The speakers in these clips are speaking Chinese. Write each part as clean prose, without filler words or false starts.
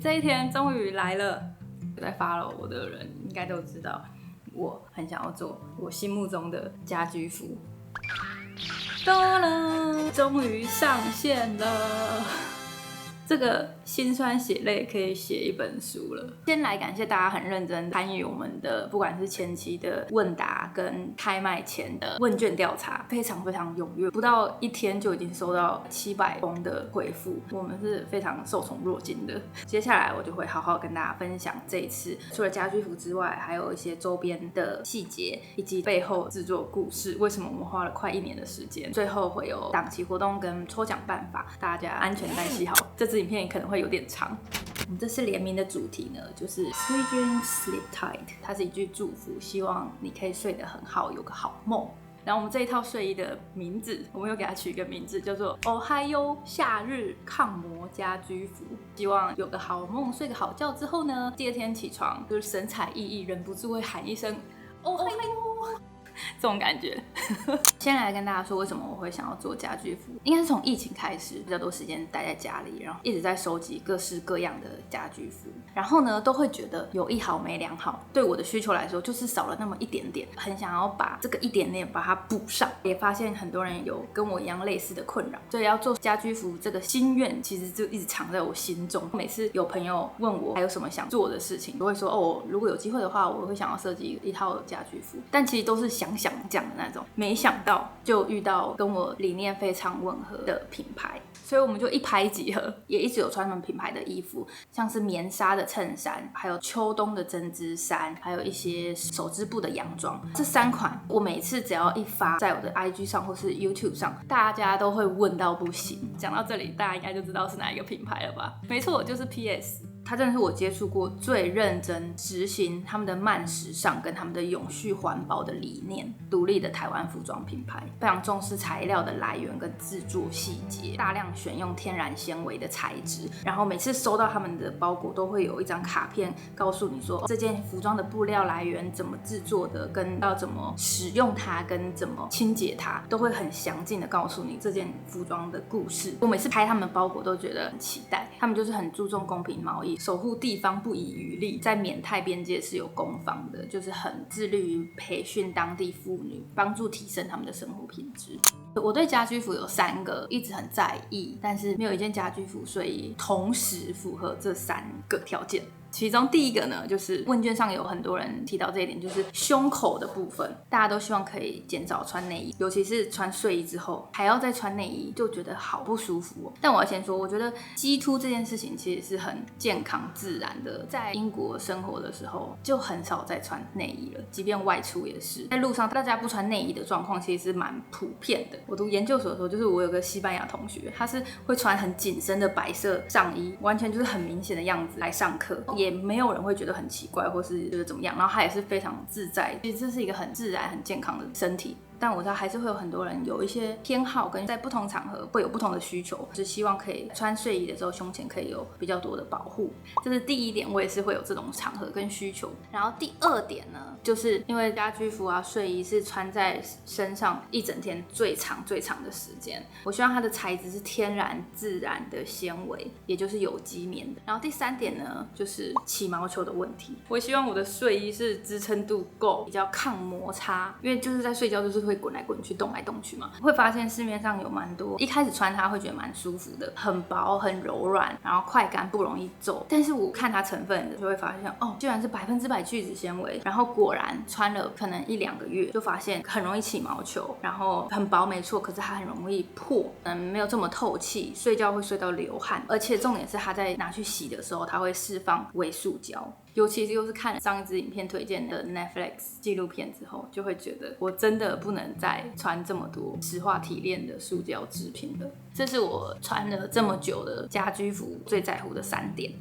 這一天終於來了。在 follow 我的人應該都知道，我很想要做我心目中的家居服。到了，終於上線了。這個辛酸血淚可以寫一本書了。先來感謝大家很認真參與我們的，不管是前期的問答跟開賣前的問卷調查，非常非常踴躍，不到一天就已經收到700封的回復，我們是非常受寵若驚的。接下來我就會好好跟大家分享這一次除了家居服之外，還有一些周邊的細節以及背後製作故事，為什麼我們花了快1年的時間，最後會有檔期活動跟抽獎辦法，大家安全帶繫好。這支影片可能會有點長。我们这次联名的主題呢，就是 Sweet Dreams Sleep Tight， 它是一句祝福，希望你可以睡得很好，有個好夢。然後我們這一套睡衣的名字，我們又給它取一個名字，叫做 Ohayo 夏日抗磨家居服。希望有個好夢，睡個好覺之後呢，第二天起床就是神采奕奕，忍不住會喊一聲 Ohayo。這種感覺。先來跟大家說，為什麼我會想要做家居服，應該是從疫情開始，比較多時間待在家裡，然後一直在收集各式各樣的家居服，然後呢都會覺得有一好沒兩好，對我的需求來說就是少了那麼一點點，很想要把這個一點點把它補上。也發現很多人有跟我一樣類似的困擾，所以要做家居服這個心願其實就一直藏在我心中。每次有朋友問我還有什麼想做的事情，我會說哦，如果有機會的話，我會想要設計一套家居服，但其實都是想講的那種，沒想到就遇到跟我理念非常吻合的品牌，所以我們就一拍即合，也一直有穿他們品牌的衣服，像是棉紗的襯衫，還有秋冬的針織衫，還有一些手織布的洋裝。這3款我每次只要一發在我的 IG 上或是 YouTube 上，大家都會問到不行。講到這裡，大家應該就知道是哪一個品牌了吧？沒錯，就是 PS。它真的是我接觸過最認真執行他們的慢時尚跟他們的永續環保的理念，獨立的台灣服裝品牌，非常重視材料的來源跟製作細節，大量選用天然纖維的材質，然後每次收到他們的包裹都會有一張卡片告訴你說這件服裝的布料來源怎麼製作的，跟要怎麼使用它，跟怎麼清潔它，都會很詳盡的告訴你這件服裝的故事。我每次拍他們的包裹都覺得很期待，他們就是很注重公平貿易，守護地方不遺餘力，在緬泰邊界是有工坊的，就是很致力於培訓當地婦女，幫助提升他們的生活品質。我對家居服有3個一直很在意，但是沒有一件家居服睡衣同時符合這3個條件。其中第一個呢，就是問卷上有很多人提到這一點，就是胸口的部分，大家都希望可以減少穿內衣，尤其是穿睡衣之後還要再穿內衣，就覺得好不舒服哦。但我要先說，我覺得激凸這件事情其實是很健康自然的。在英國生活的時候，就很少再穿內衣了，即便外出也是，在路上大家不穿內衣的狀況其實是蠻普遍的。我讀研究所的時候，就是我有個西班牙同學，他是會穿很緊身的白色上衣，完全就是很明顯的樣子來上課，也沒有人會覺得很奇怪或是覺得怎麼樣，然後他也是非常自在，其實這是一個很自然很健康的身體。但我知道還是會有很多人有一些偏好，跟在不同場合會有不同的需求，就是希望可以穿睡衣的時候胸前可以有比較多的保護。這是第一點，我也是會有這種場合跟需求。然後第2點呢，就是因為家居服啊睡衣是穿在身上一整天最長的時間，我希望它的材質是天然自然的纖維，也就是有機棉的。然後第3點呢，就是起毛球的問題，我希望我的睡衣是支撐度夠，比較抗摩擦，因為就是在睡覺就是會滾來滾去動來動去嘛，会發現市面上有蠻多一開始穿它會覺得蠻舒服的，很薄很柔軟，然後快乾不容易皺，但是我看它成分的就會發現哦，居然是100%聚酯纖維，然後果然穿了可能1-2個月就發現很容易起毛球，然後很薄沒錯，可是它很容易破，沒有這麼透氣，睡覺會睡到流汗，而且重點是它在拿去洗的時候它會釋放微塑膠。尤其是又是看了上一支影片推薦的 Netflix 紀錄片之後，就會覺得我真的不能再穿這麼多石化提煉的塑膠製品了。這是我穿了這麼久的家居服最在乎的3點。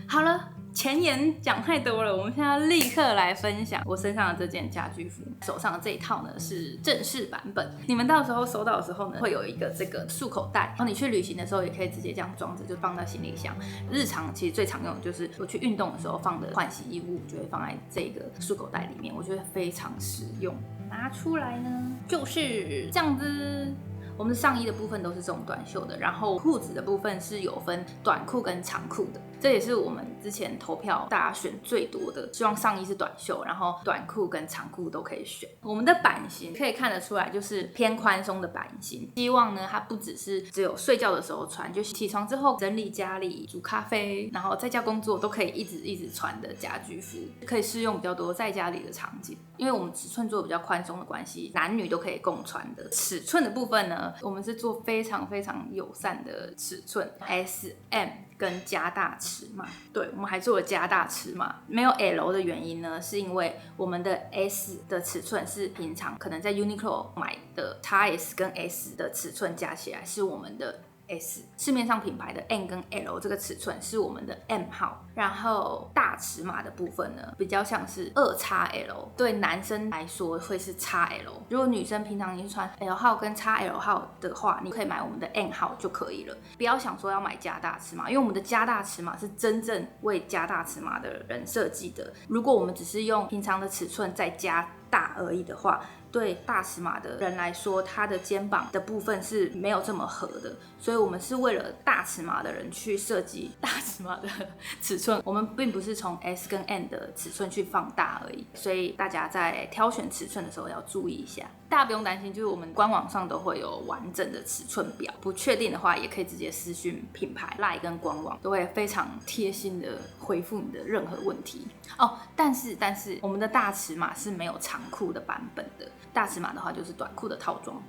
好了，前言講太多了，我們現在立刻來分享我身上的這件家居服。手上的這一套呢是正式版本，你們到時候收到的時候呢，會有一個这個束口袋，然後你去旅行的時候也可以直接這樣裝着，就放到行李箱。日常其實最常用的就是我去運動的時候放的換洗衣物，就會放在這個束口袋裡面，我覺得非常實用。拿出來呢就是這樣子。我們上衣的部分都是這種短袖的，然後褲子的部分是有分短褲跟長褲的，這也是我們之前投票大家選最多的，希望上衣是短袖，然後短褲跟長褲都可以選。我們的版型可以看得出來，就是偏寬鬆的版型，希望呢它不只有睡覺的時候穿，就起床之後整理家裡、煮咖啡，然後在家工作都可以一直穿的家居服，可以適用比較多在家裡的場景。因为我们尺寸做的比較寬鬆的關係，男女都可以共穿的。尺寸的部分呢，我們是做非常非常友善的尺寸 ，S、M 跟加大尺碼。對，我們還做了加大尺碼。沒有 L 的原因呢，是因為我們的 S 的尺寸是平常可能在 Uniqlo 買的 XS 跟 S 的尺寸加起來是我們的S， 市面上品牌的 M 跟 L 这個尺寸是我們的 M 號，然後大尺碼的部分呢，比較像是2XL， 對男生來說會是 XL。如果女生平常你是穿 L 號跟 XL 號的話，你可以買我們的 M 號就可以了，不要想說要買加大尺碼，因為我們的加大尺碼是真正為加大尺碼的人設計的。如果我們只是用平常的尺寸再加大而已的話，對大尺碼的人來說，他的肩膀的部分是沒有這麼合的，所以我們是為了大尺碼的人去設計大尺碼的尺寸，我們並不是從 S 跟 M 的尺寸去放大而已，所以大家在挑選尺寸的時候要注意一下。大家不用擔心，就是我們官網上都會有完整的尺寸表，不確定的話也可以直接私訊品牌 LINE 跟官網，都會非常貼心的回復你的任何問題哦。但是我們的大尺碼是沒有長褲的版本的。大尺碼的話就是短褲的套裝，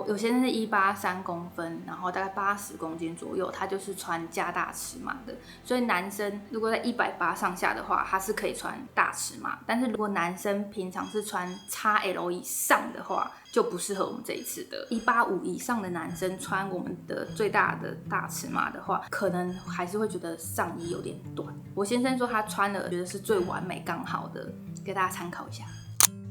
有些人是183公分，然後大概80公斤左右，他就是穿加大尺碼的。所以男生如果在180上下的話，他是可以穿大尺碼。但是如果男生平常是穿 XL 以上的話，就不適合我們這一次的。185以上的男生穿我們的最大的大尺碼的話，可能還是會覺得上衣有點短。我先生說他穿了覺得是最完美剛好的，給大家參考一下。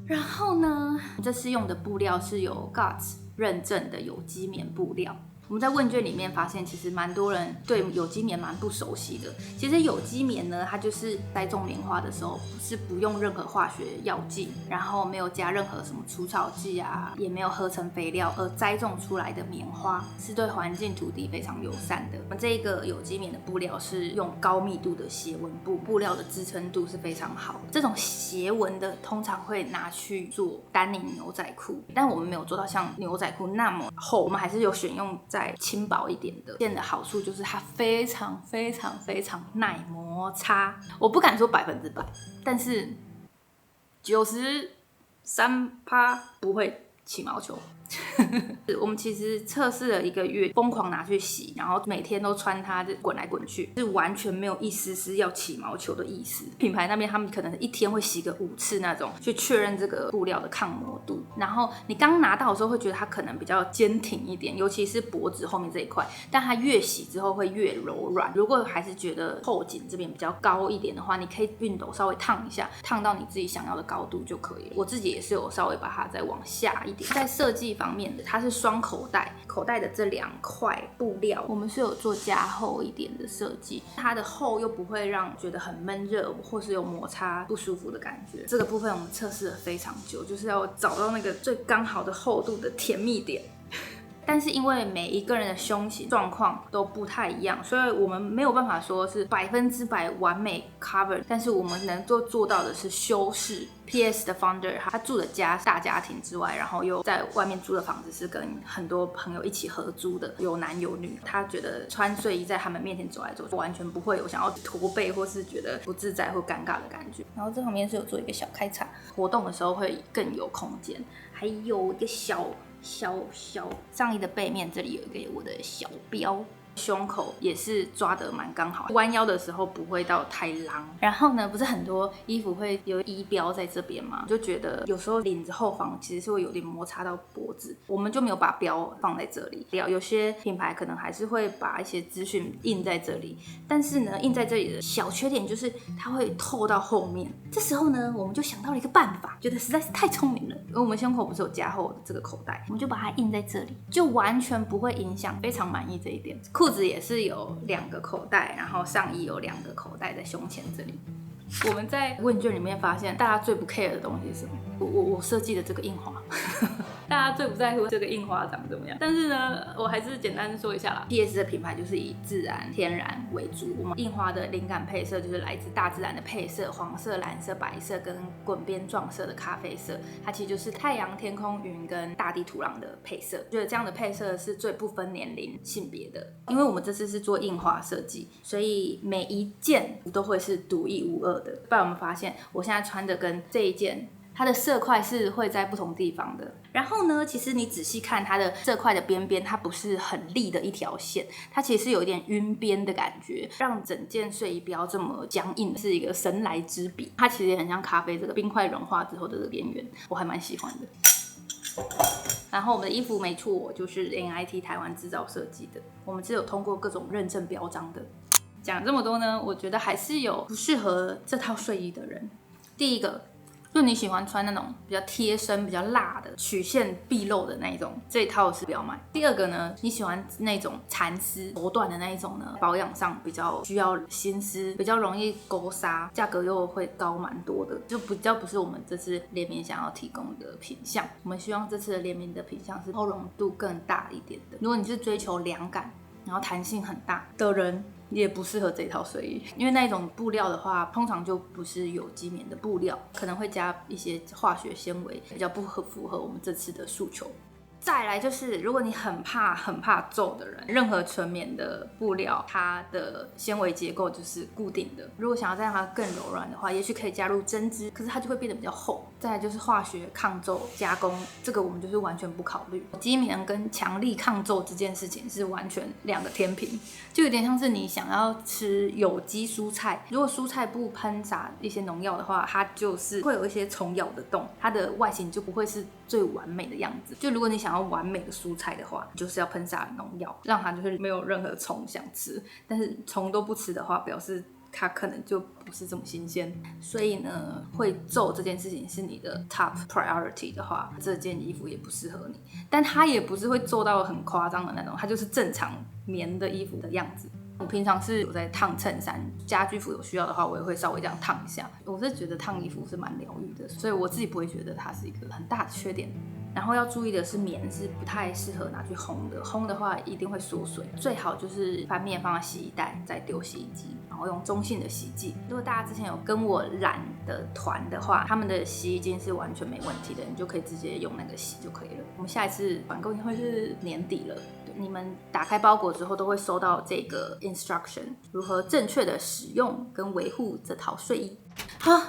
然後呢，這次用的布料是有 GOTS 認證的有機棉布料。我們在問卷裡面發現，其實蠻多人對有機棉蠻不熟悉的。其實有機棉呢，它就是栽種棉花的時候是不用任何化學藥劑，然後沒有加任何什麼除草劑啊，也沒有合成肥料而栽種出來的棉花，是對環境土地非常友善的。我們這一個有機棉的布料是用高密度的斜紋布，布料的支撐度是非常好的。這種斜紋的通常會拿去做丹寧牛仔褲，但我們沒有做到像牛仔褲那麼厚，我們還是有選用再輕薄一點的。這件的好處就是它非常非常非常耐摩擦，我不敢說100%，但是93%不會起毛球。我們其實測試了1個月，瘋狂拿去洗，然後每天都穿它滾來滾去，是完全沒有一絲絲要起毛球的意思。品牌那邊他們可能一天會洗個5次那種，去確認這個布料的抗磨度。然後你剛拿到的時候會覺得它可能比較堅挺一點，尤其是脖子後面這一塊，但它越洗之後會越柔軟。如果還是覺得後頸這邊比較高一點的話，你可以熨斗稍微燙一下，燙到你自己想要的高度就可以了。我自己也是有稍微把它再往下一點。在設計方面的，它是雙口袋，口袋的這2塊布料我們是有做加厚一點的設計，它的厚又不會讓覺得很悶熱或是有摩擦不舒服的感覺。這個部分我們測試了非常久，就是要找到那個最剛好的厚度的甜蜜點。但是因為每一個人的胸型狀況都不太一樣，所以我們沒有辦法說是100%完美 cover， 但是我們能做到的是修飾。PS 的 founder 他住的家大家庭之外，然後又在外面租的房子是跟很多朋友一起合租的，有男有女。他覺得穿睡衣在他們面前走來走去，完全不會有想要駝背或是覺得不自在或尷尬的感覺。然後這旁邊是有做一個小開叉，活動的時候會更有空間。還有一個小上衣的背面，這裡有一個我的小標。胸口也是抓得蠻剛好，彎腰的時候不會到太浪。然後呢，不是很多衣服會有衣標在這邊嗎？就覺得有時候領子後方其實是會有點摩擦到脖子，我們就沒有把標放在這裡。有些品牌可能還是會把一些資訊印在這裡，但是呢，印在這裡的小缺點就是它會透到後面。這時候呢，我們就想到了一個辦法，覺得實在是太聰明了。因為我們胸口不是有加厚的這個口袋，我們就把它印在這裡，就完全不會影響，非常滿意這一點。褲子也是有2個口袋，然後上衣有2個口袋在胸前這裡。我們在問卷裡面發現，大家最不 care 的東西是什麼？我設計的這個印花。大家最不在乎這個印花長怎麼樣。但是呢，我還是簡單說一下啦。PS 的品牌就是以自然、天然為主。我們印花的靈感配色就是來自大自然的配色，黃色、藍色、白色跟滾邊撞色的咖啡色，它其實就是太陽、天空、雲跟大地土壤的配色。覺得這樣的配色是最不分年齡、性別的。因為我們這次是做印花設計，所以每一件都會是獨一無二的。不然我們發現，我現在穿的跟這一件，它的色塊是會在不同地方的。然後呢，其實你仔細看它的色塊的邊邊，它不是很利的一條線，它其實是有一點暈邊的感覺，讓整件睡衣不要這麼僵硬，是一個神來之筆。它其實也很像咖啡這個冰塊融化之後的這個邊緣，我還蠻喜歡的。然後我們的衣服沒錯，就是 NIT 台灣製造設計的，我們是有通過各種認證標章的。講這麼多呢，我覺得還是有不適合這套睡衣的人。第一個，就你喜歡穿那種比較貼身、比較辣的、曲線畢露的那一種，這一套是不要買。第二個呢，你喜歡那種蠶絲手短的那一種呢，保養上比較需要心思，比較容易勾紗，價格又會高蠻多的，就比較不是我們這次聯名想要提供的品項。我們希望這次的聯名的品項是包容度更大一點的。如果你是追求涼感，然後彈性很大的人，也不適合這套睡衣，因為那一種布料的話，通常就不是有機棉的布料，可能會加一些化學纖維，比較不符合我們這次的訴求。再來就是，如果你很怕皺的人，任何純棉的布料，它的纖維結構就是固定的。如果想要再讓它更柔軟的話，也許可以加入針織，可是它就会變得比較厚。再來就是化學抗皺加工，這個我們就是完全不考慮。機棉跟強力抗皺這件事情是完全兩個天平，就有點像是你想要吃有機蔬菜，如果蔬菜不噴灑一些農藥的話，它就是會有一些蟲咬的洞，它的外形就不會是最完美的樣子。就如果你想要完美的蔬菜的話，就是要噴灑農藥，讓它就是沒有任何蟲想吃。但是虫都不吃的話，表示它可能就不是這麼新鮮。所以呢，會皺這件事情是你的 top priority 的話，這件衣服也不適合你。但它也不是會皺到很誇張的那種，它就是正常棉的衣服的樣子。我平常是有在燙襯衫，家居服有需要的话，我也會稍微這樣燙一下。我是覺得燙衣服是蠻療癒的，所以我自己不會覺得它是一個很大的缺點。然後要注意的是，棉是不太適合拿去烘的，烘的話一定會縮水。最好就是翻面放在洗衣袋，再丟洗衣機，然後用中性的洗劑。如果大家之前有跟我染的團的話，他們的洗衣精是完全沒問題的，你就可以直接用那個洗就可以了。我們下一次团购应该會是年底了。你們打開包裹之後都會收到這個 instruction， 如何正確的使用跟維護這套睡衣。好，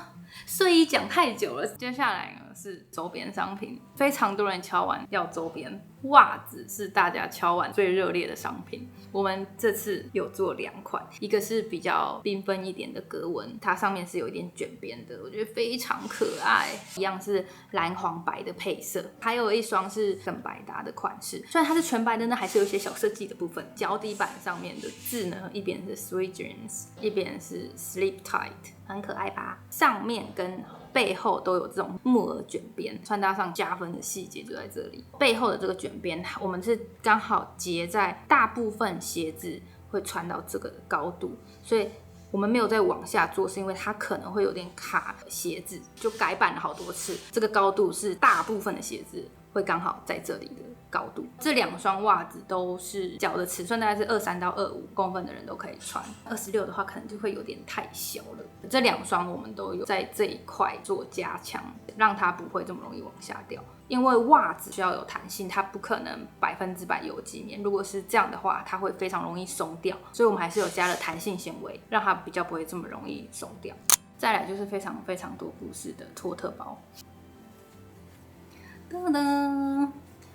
睡衣講太久了，接下來呢是周邊商品，非常多人敲碗要周邊，襪子是大家敲碗最熱烈的商品。我們這次有做2款，一個是比較繽紛一點的格紋，它上面是有一點捲邊的，我覺得非常可愛，一樣是藍黃白的配色，還有一雙是更百搭的款式。雖然它是全白的呢，還是有一些小設計的部分。腳底板上面的字呢，一邊是 Sweet Dreams， 一邊是 Sleep Tight， 很可愛吧？上面跟背後都有這種木耳捲邊，穿搭上加分的細節就在這裡。背後的這個捲邊，我們是剛好結在大部分鞋子會穿到這個的高度，所以我們沒有再往下做，是因為它可能會有點卡鞋子，就改版了好多次。這個高度是大部分的鞋子會剛好在這裡的高度。這2雙襪子都是腳的尺寸大概是23到25公分的人都可以穿，26的話可能就會有點太小了。這2雙我們都有在這一塊做加強，讓它不會這麼容易往下掉。因為襪子需要有彈性，它不可能100%有機棉，如果是這樣的話，它會非常容易鬆掉。所以我們還是有加了彈性纖維，讓它比較不會這麼容易鬆掉。再來就是非常非常多故事的托特包。噔噔，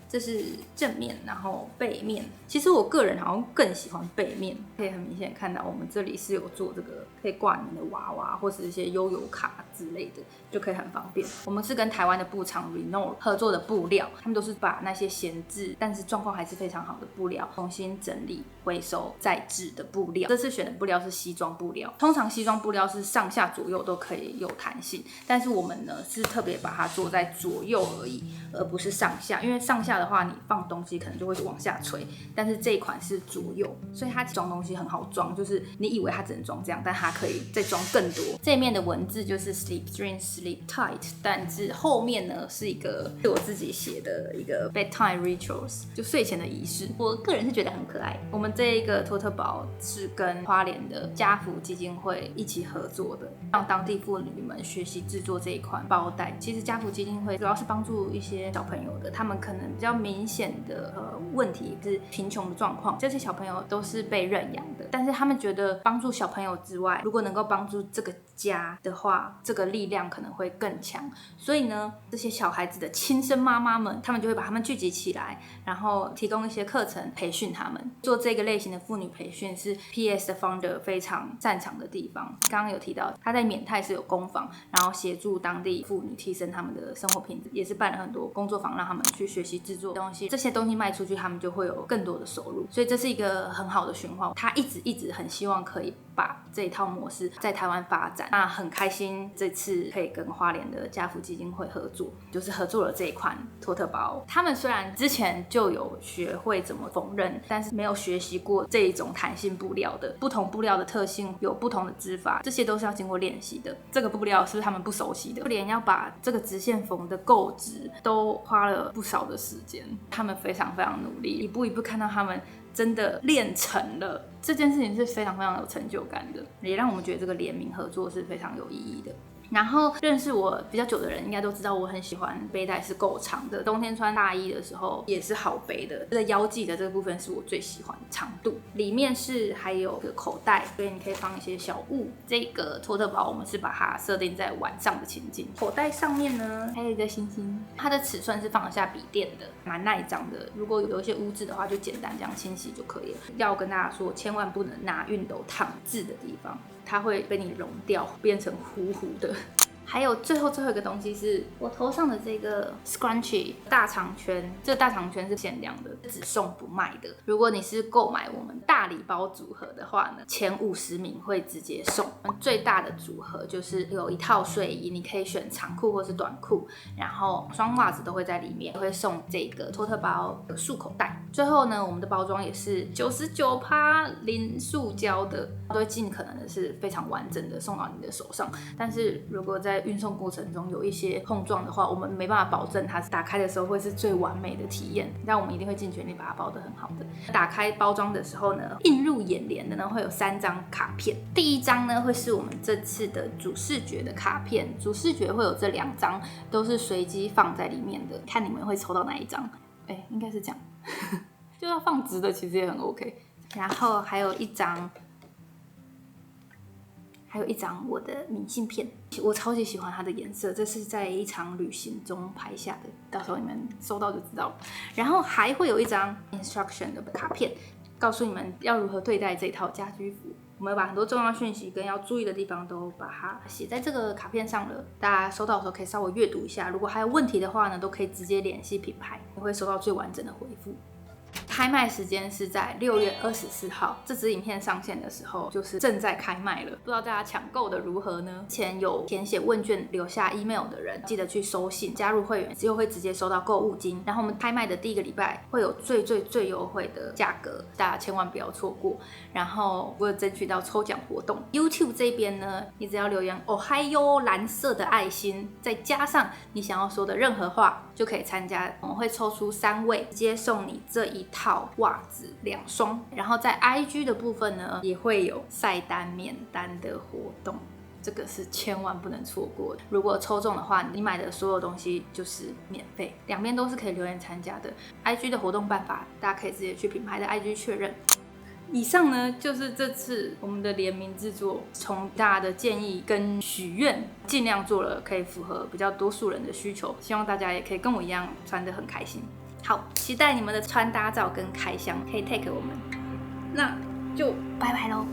這是正面，然後背面。其實我個人好像更喜歡背面，可以很明顯看到我們這裡是有做這個可以掛你們的娃娃或是一些悠遊卡之類的，就可以很方便。我們是跟台灣的布廠 Renor 合作的布料，他們都是把那些閒置但是狀況還是非常好的布料重新整理、回收再製的布料。這次選的布料是西裝布料，通常西裝布料是上下左右都可以有彈性，但是我們呢是特別把它做在左右而已，而不是上下，因為上下的的話，你放東西可能就會往下垂，但是這一款是左右，所以它裝東西很好裝，就是你以為它只能裝這樣，但它可以再裝更多。這面的文字就是 sleep dream sleep tight， 但是後面呢是一個是我自己寫的一個 bedtime rituals， 就睡前的儀式。我個人是覺得很可愛。我們這一個托特包是跟花蓮的家福基金會一起合作的，讓當地婦女們學習制作這一款包袋。其實家福基金會主要是幫助一些小朋友的，他們可能比較明顯的問題是貧窮的狀況，這些小朋友都是被認養的，但是他們覺得幫助小朋友之外，如果能夠幫助這個家的話，這個力量可能會更強。所以呢，這些小孩子的親生媽媽們，他們就會把他們聚集起來，然後提供一些課程培訓他們。做這個類型的婦女培訓是 PS 的 founder 非常擅長的地方。剛剛有提到他在緬泰是有工坊，然後協助當地婦女提升他們的生活品質，也是辦了很多工作坊，讓他們去學習制作東西。這些東西賣出去，他們就會有更多的收入。所以這是一個很好的循環。他一直很希望可以把這一套模式在台灣發展。那很開心這次可以跟花蓮的家福基金會合作，就是合作了這一款托特包。他們雖然之前就有學會怎麼縫紉，但是沒有學習過這一種彈性布料的，不同布料的特性有不同的織法，這些都是要經過練習的。這個布料是不是他們不熟悉的？就連要把這個直線縫的夠直都花了不少的時間。他們非常非常努力，一步一步看到他們真的練成了，這件事情是非常非常有成就感的，也讓我們觉得這個聯名合作是非常有意義的。然後認識我比較久的人應該都知道，我很喜歡背帶是夠長的，冬天穿大衣的時候也是好背的。這個腰際的這個部分是我最喜歡的長度，裡面是還有個口袋，所以你可以放一些小物。這個托特包我們是把它設定在晚上的情境。口袋上面呢還有一個星星，它的尺寸是放得下筆電的，蠻耐髒的。如果有一些污漬的話，就簡單這樣清洗就可以了。要跟大家說，千萬不能拿熨斗燙字的地方，它會被你溶掉，變成糊糊的。還有最後一個東西是我頭上的這個 scrunchie 大長圈，這個大長圈是限量的，只送不賣的。如果你是購買我們大禮包組合的話呢，前50名會直接送。最大的組合就是有一套睡衣，你可以選長褲或是短褲，然後雙襪子都會在裡面，會送這個托特包的束口袋。最後呢，我們的包裝也是99%零塑膠的，都會盡可能的是非常完整的送到你的手上。但是如果在運送過程中有一些碰撞的話，我們沒辦法保證它打開的時候會是最完美的體驗，但我們一定會盡全力把它包得很好的。打開包裝的時候呢，映入眼簾的呢會有3張卡片，第1張呢會是我們這次的主視覺的卡片，主視覺會有這2張，都是隨機放在裡面的，看你們會抽到哪一張。應該是這樣，就要放直的其實也很 OK。然後還有一張我的明信片，我超級喜歡它的顏色，這是在一場旅行中拍下的，到時候你們收到就知道了。然後還會有一張 instruction 的卡片，告訴你們要如何對待這套家居服。我們把很多重要訊息跟要注意的地方都把它寫在這個卡片上了，大家收到的時候可以稍微閱讀一下，如果還有問題的話呢，都可以直接聯繫品牌，你會收到最完整的回復。開賣時間是在6月24號，這支影片上線的時候就是正在開賣了，不知道大家搶購的如何呢？之前有填寫問卷留下 email 的人，記得去收信，加入會員之後會直接收到購物金。然後我們開賣的第1個禮拜會有最優惠的價格，大家千萬不要錯過。然後我有爭取到抽獎活動 ，YouTube 這邊呢，你只要留言哦嗨喲藍色的愛心，再加上你想要說的任何話，就可以參加。我們會抽出3位，直接送你這一套襪子2雙。然後在 IG 的部分呢，也會有晒單免單的活動，這個是千萬不能錯過的。如果抽中的話，你買的所有東西就是免費，兩邊都是可以留言參加的。IG 的活動辦法，大家可以直接去品牌的 IG 確認。以上呢，就是這次我們的聯名制作，從大家的建議跟許願，盡量做了可以符合比較多數人的需求，希望大家也可以跟我一樣穿得很開心。好，期待你們的穿搭照跟開箱，可以 tag 我們，那就拜拜咯。